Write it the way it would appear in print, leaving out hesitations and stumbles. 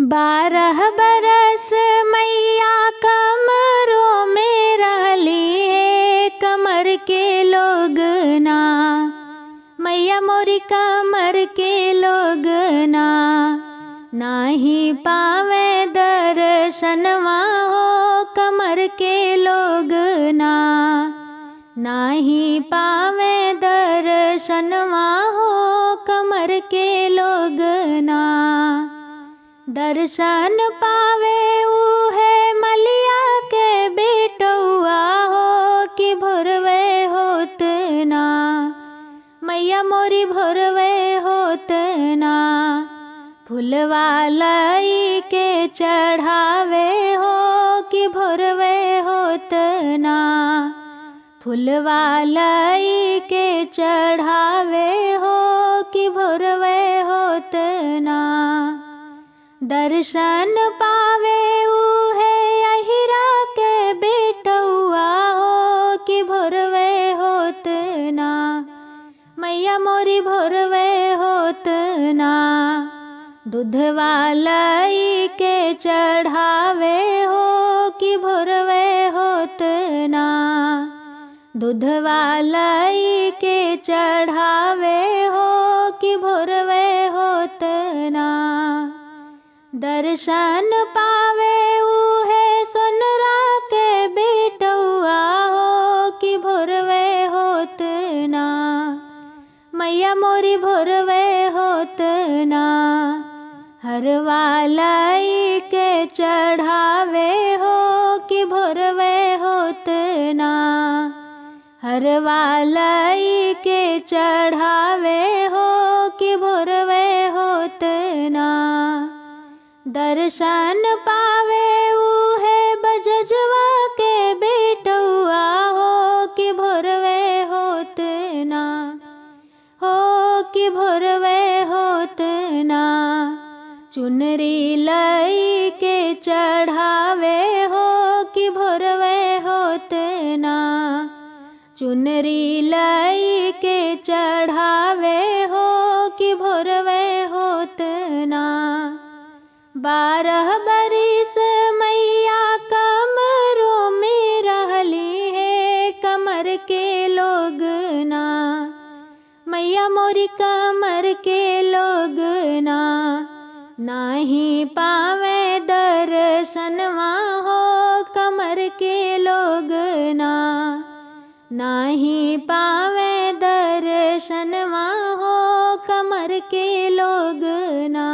12 बरस मैया कमरों में रहली है, कमर के लोग ना। मैया मोरी कमर के लोग ना, नाही पावे दर्शनवा हो कमर के लोग ना। नाही पावे दर्शनवा हो कमर के लोग ना। दर्शन पावे उहे मलिया के बेटौआ हो कि भोरवे होत ना। मैया मोरी भोरवे होत ना। फूलवा लई के चढ़ावे हो कि भोरवे होत ना। फूलवा लई के चढ़ावे हो कि भोरवे होत ना। दर्शन पावे उहे अहिरा के बेटौआ हो कि भोरवे होत ना। मैया मोरी भोरवे होत ना। दूधवा लई के चढ़ावे हो कि भोरवे होत ना। दूधवा लई के चढ़ावे हो कि भोरवे होत ना। दर्शन पावे उहे सोनरा के बेटौआ हो कि भोरवे होत ना। मैया मोरी भोरवे होत ना। हरवा लई के चढ़ावे हो कि भोरवे होत ना। हरवा लई के चढ़ावे हो कि भोरवे होत ना। दर्शन पावे उहे बजजवा के बेटौआ हो कि भोरवे होत ना। हो कि भोरवे होत ना। चुनरी लई के चढ़ावे हो कि भोरवे होत ना। चुनरी लई के चढ़ावे हो कि भोरवे होत ना। 12 बरिस मैया कमरों में रहली है, कमर के लोग ना। मैया मोरी कमर के लोग ना। नाही पावे दर्शनवा हो कमर के लोग ना। नाही पावे दर्शनवा हो कमर के लोग ना।